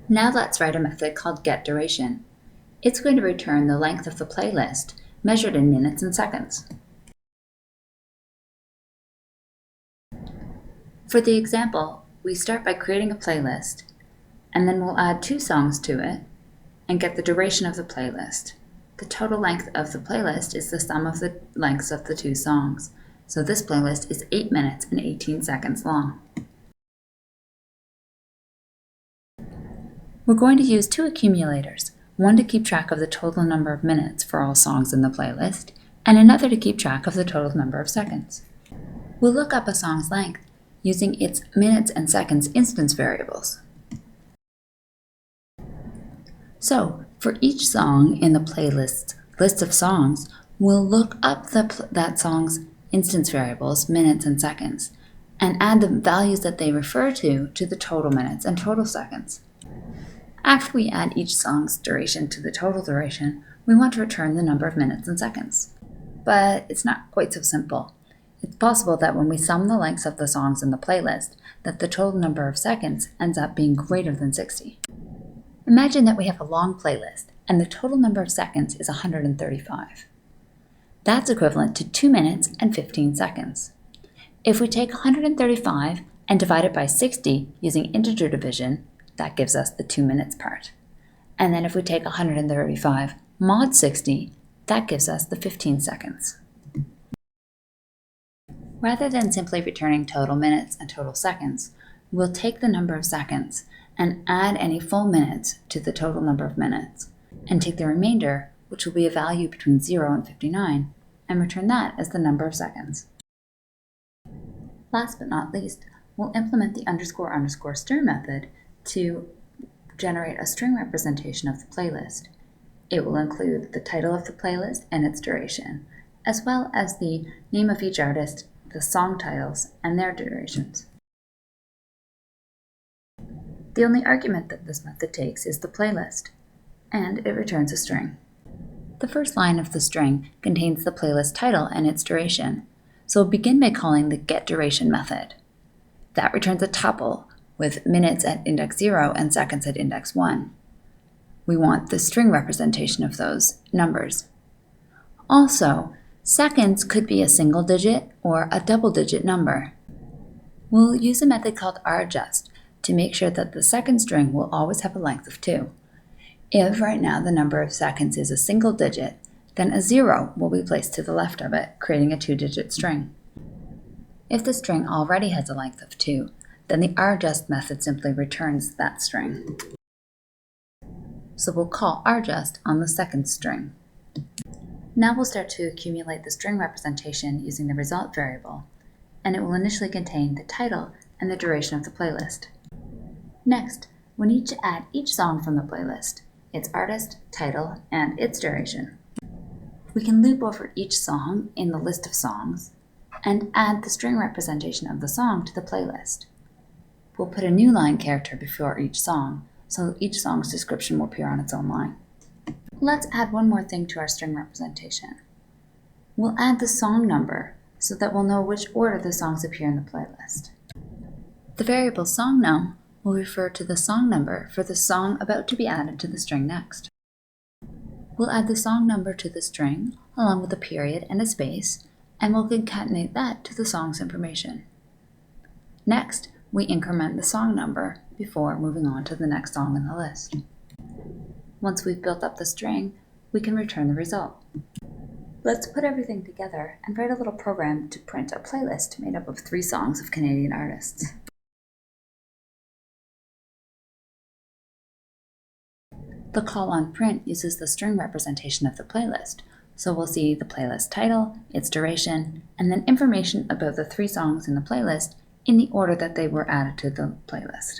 Now let's write a method called getDuration. It's going to return the length of the playlist measured in minutes and seconds. For the example, we start by creating a playlist, and then we'll add 2 songs to it and get the duration of the playlist. The total length of the playlist is the sum of the lengths of the 2 songs. So this playlist is 8 minutes and 18 seconds long. We're going to use 2 accumulators, one to keep track of the total number of minutes for all songs in the playlist, and another to keep track of the total number of seconds. We'll look up a song's length using its minutes and seconds instance variables. So, for each song in the playlist list of songs, we'll look up that song's instance variables, minutes and seconds, and add the values that they refer to the total minutes and total seconds. After we add each song's duration to the total duration, we want to return the number of minutes and seconds. But it's not quite so simple. It's possible that when we sum the lengths of the songs in the playlist, that the total number of seconds ends up being greater than 60. Imagine that we have a long playlist, and the total number of seconds is 135. That's equivalent to 2 minutes and 15 seconds. If we take 135 and divide it by 60 using integer division, that gives us the 2 minutes part. And then if we take 135 mod 60, that gives us the 15 seconds. Rather than simply returning total minutes and total seconds, we'll take the number of seconds and add any full minutes to the total number of minutes, and take the remainder, which will be a value between 0 and 59, and return that as the number of seconds. Last but not least, we'll implement the __ string method to generate a string representation of the playlist. It will include the title of the playlist and its duration, as well as the name of each artist, the song titles, and their durations. The only argument that this method takes is the playlist, and it returns a string. The first line of the string contains the playlist title and its duration, so we'll begin by calling the getDuration method. That returns a tuple with minutes at index 0 and seconds at index 1. We want the string representation of those numbers. Also, seconds could be a single digit or a double-digit number. We'll use a method called radjust to make sure that the second string will always have a length of 2. If right now the number of seconds is a single digit, then a 0 will be placed to the left of it, creating a 2-digit string. If the string already has a length of 2, then the radjust method simply returns that string. So we'll call radjust on the second string. Now we'll start to accumulate the string representation using the result variable, and it will initially contain the title and the duration of the playlist. Next, we need to add each song from the playlist, its artist, title, and its duration. We can loop over each song in the list of songs and add the string representation of the song to the playlist. We'll put a new line character before each song, so each song's description will appear on its own line. Let's add one more thing to our string representation. We'll add the song number so that we'll know which order the songs appear in the playlist. The variable songnum will refer to the song number for the song about to be added to the string next. We'll add the song number to the string along with a period and a space, and we'll concatenate that to the song's information. Next, we increment the song number before moving on to the next song in the list. Once we've built up the string, we can return the result. Let's put everything together and write a little program to print a playlist made up of 3 songs of Canadian artists. The call on print uses the string representation of the playlist, so we'll see the playlist title, its duration, and then information about the 3 songs in the playlist in the order that they were added to the playlist.